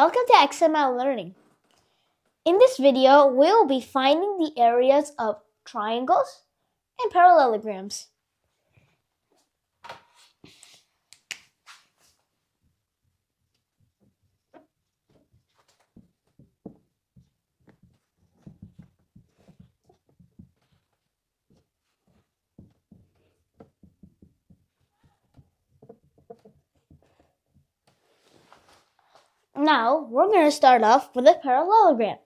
Welcome to ExemL Learning. In this video, we'll be finding the areas of triangles and parallelograms. Now, we're going to start off with a parallelogram.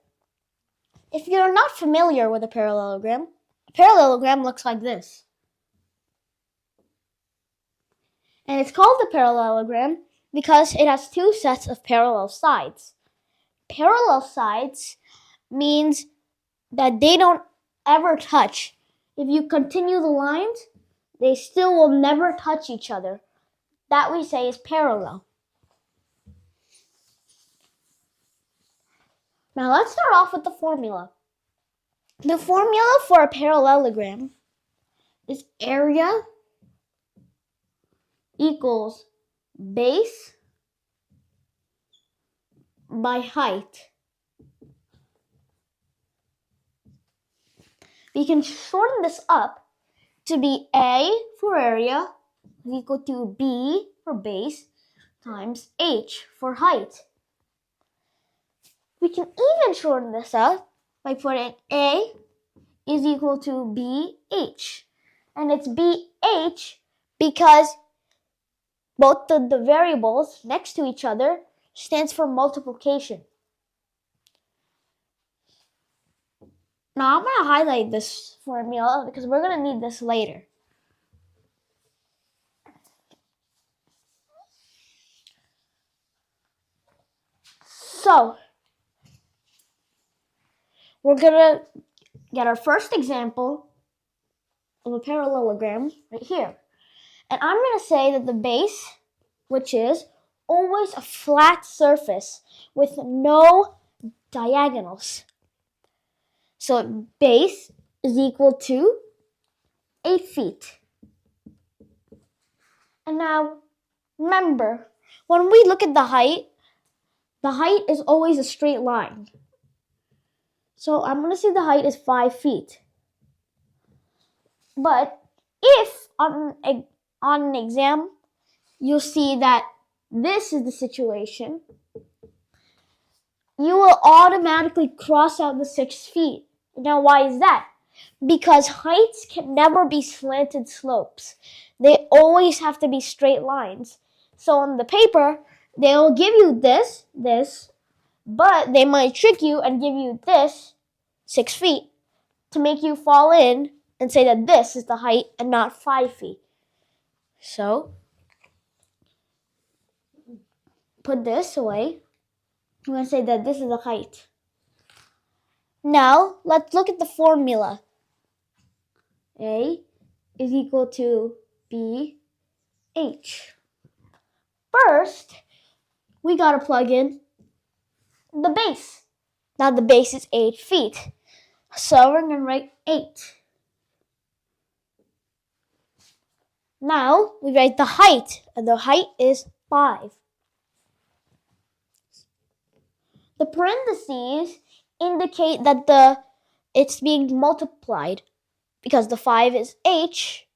If you're not familiar with a parallelogram looks like this. And it's called a parallelogram because it has two sets of parallel sides. Parallel sides means that they don't ever touch. If you continue the lines, they still will never touch each other. That we say is parallel. Now let's start off with the formula. The formula for a parallelogram is area equals base by height. We can shorten this up to be A for area is equal to B for base times H for height. We can even shorten this up by putting A is equal to BH. And it's BH because both the variables next to each other stands for multiplication. Now I'm going to highlight this formula because we're going to need this later. So, we're going to get our first example of a parallelogram right here. And I'm going to say that the base, which is always a flat surface with no diagonals. So base is equal to 8 feet. And now, remember, when we look at the height is always a straight line. So I'm going to say the height is 5 feet. But if on an exam, you'll see that this is the situation, you will automatically cross out the 6 feet. Now, why is that? Because heights can never be slanted slopes. They always have to be straight lines. So on the paper, they'll give you this, but they might trick you and give you this, 6 feet, to make you fall in and say that this is the height and not 5 feet. So, put this away. I'm going to say that this is the height. Now, let's look at the formula. A is equal to BH. First, we got to plug in the base. Now, the base is 8 feet. So, we're going to write 8. Now, we write the height, and the height is 5. The parentheses indicate that it's being multiplied because the 5 is H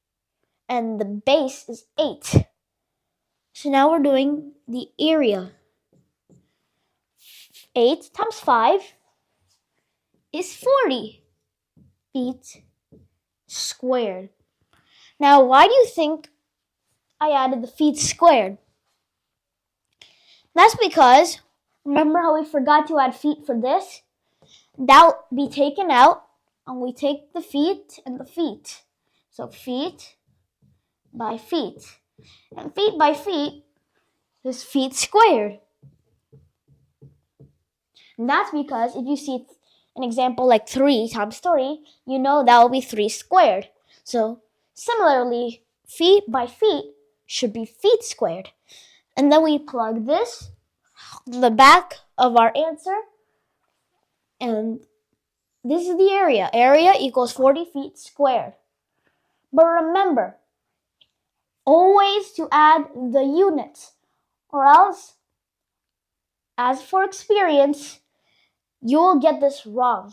and the base is 8. So now we're doing the area. 8 times 5 is 40 feet squared. Now, why do you think I added the feet squared? That's because, remember how we forgot to add feet for this? That will be taken out, and we take the feet and the feet. So feet by feet. And feet by feet is feet squared. And that's because if you see an example like 3 times 3, you know that will be 3 squared. So similarly, feet by feet should be feet squared. And then we plug this to the back of our answer. And this is the area. Area equals 40 feet squared. But remember, always to add the units, or else as for experience, you will get this wrong.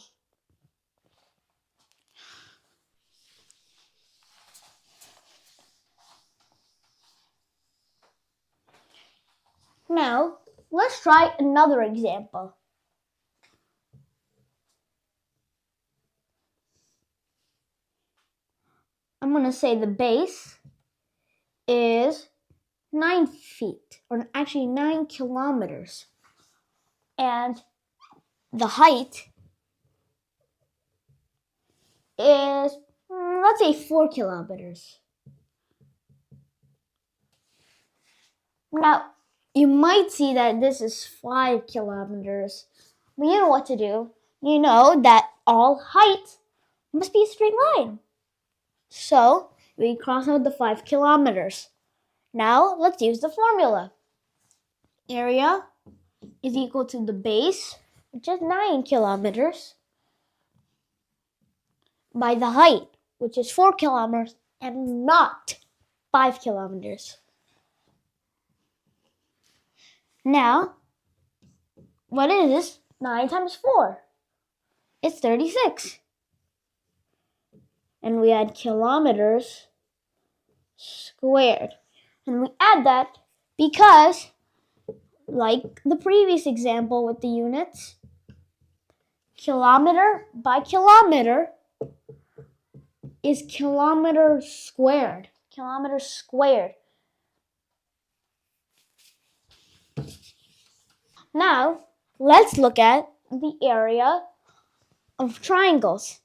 Now, let's try another example. I'm going to say the base is 9 feet, or actually 9 kilometers. And the height is, let's say, 4 kilometers. Now, you might see that this is 5 kilometers. But you know what to do. You know that all height must be a straight line. So, we cross out the 5 kilometers. Now, let's use the formula. Area is equal to the base, which is 9 kilometers, by the height, which is 4 kilometers, and not 5 kilometers. Now, what is 9 times 4? It's 36. And we add kilometers squared. And we add that because, like the previous example with the units, kilometer by kilometer is kilometer squared. Kilometers squared. Now, let's look at the area of triangles.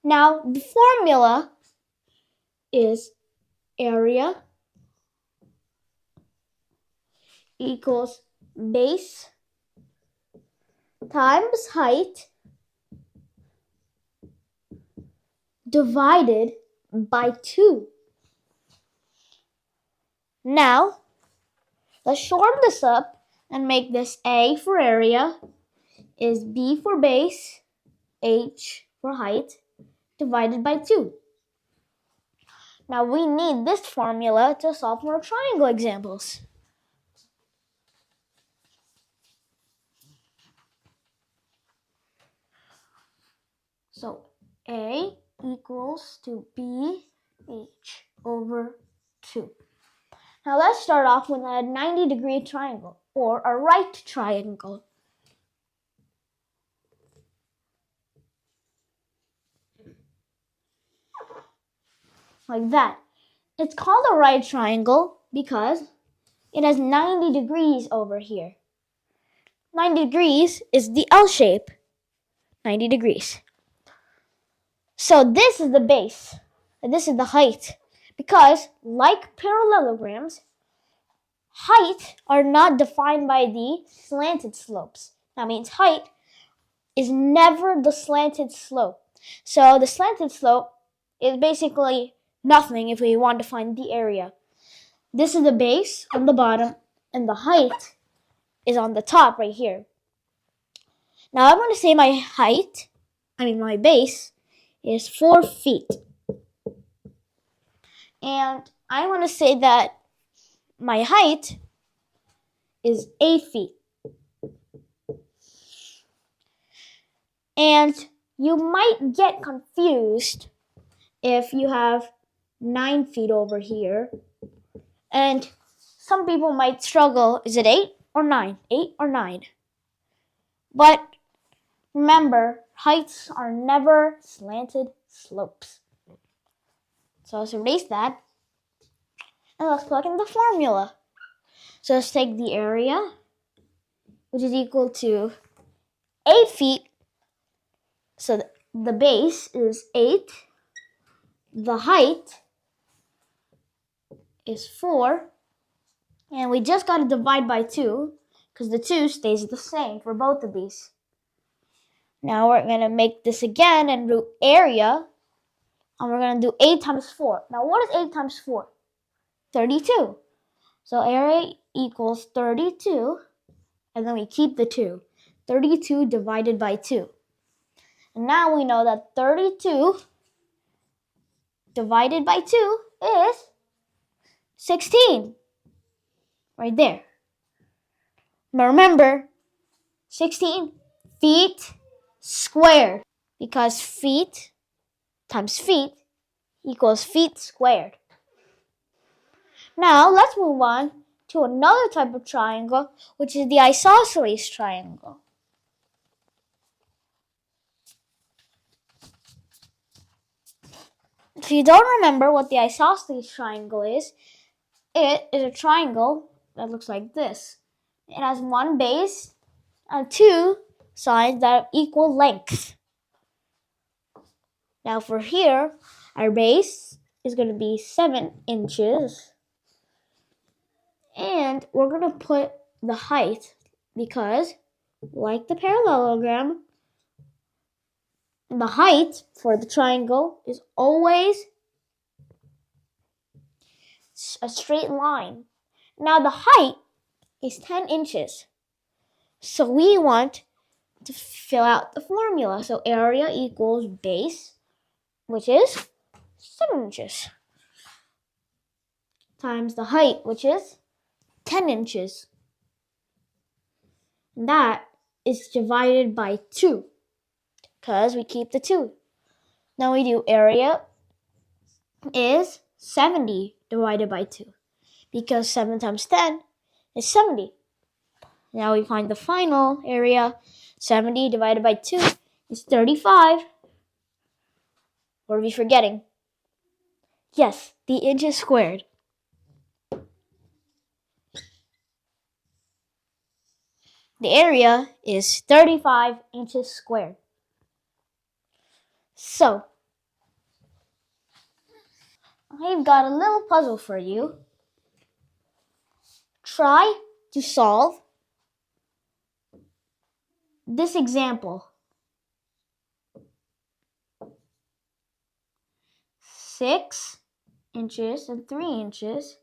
Now, the formula is area equals base times height divided by 2. Now, let's shorten this up and make this A for area is B for base, H for height, divided by 2. Now we need this formula to solve more triangle examples. So A equals to BH over 2. Now let's start off with a 90-degree triangle, or a right triangle. Like that. It's called a right triangle because it has 90 degrees over here. 90 degrees is the L shape. 90 degrees. So this is the base, and this is the height. Because, like parallelograms, height are not defined by the slanted slopes. That means height is never the slanted slope. So the slanted slope is basically nothing if we want to find the area. This is the base on the bottom, and the height is on the top right here. Now I want to say my base is 4 feet. And I want to say that my height is 8 feet. And you might get confused if you have 9 feet over here. And some people might struggle, is it 8 or 9? 8 or 9? But remember, heights are never slanted slopes. So let's erase that. And let's plug in the formula. So let's take the area, which is equal to 8 feet. So the base is 8. The height is 4. And we just got to divide by 2 because the 2 stays the same for both of these. Now we're going to make this again and do area. And we're going to do 8 times 4. Now what is 8 times 4? 32. So area equals 32. And then we keep the 2. 32 divided by 2. And now we know that 32 divided by 2 is 16. Right there. But remember, 16 feet squared, because feet times feet equals feet squared. Now let's move on to another type of triangle, which is the isosceles triangle. If you don't remember what the isosceles triangle is, it is a triangle that looks like this. It has one base and two sides that have equal length. Now for here, our base is going to be 7 inches. And we're going to put the height because, like the parallelogram, the height for the triangle is always a straight line. Now the height is 10 inches. So we want to fill out the formula. So area equals base, which is 7 inches, times the height, which is 10 inches. And that is divided by 2, because we keep the 2. Now we do area is 70 divided by 2, because 7 times 10 is 70. Now we find the final area. 70 divided by 2 is 35. What are we forgetting? Yes, the inches squared. The area is 35 inches squared. So, I've got a little puzzle for you. Try to solve this example. 6 inches and 3 inches.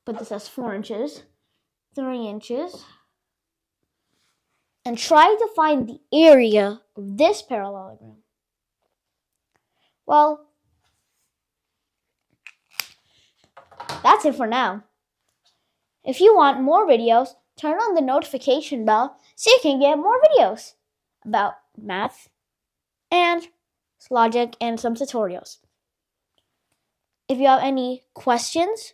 But this has 4 inches, 3 inches. And try to find the area of this parallelogram. Well, that's it for now. If you want more videos, turn on the notification bell so you can get more videos about math and logic and some tutorials. If you have any questions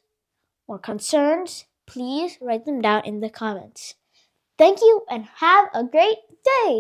or concerns, please write them down in the comments. Thank you and have a great day!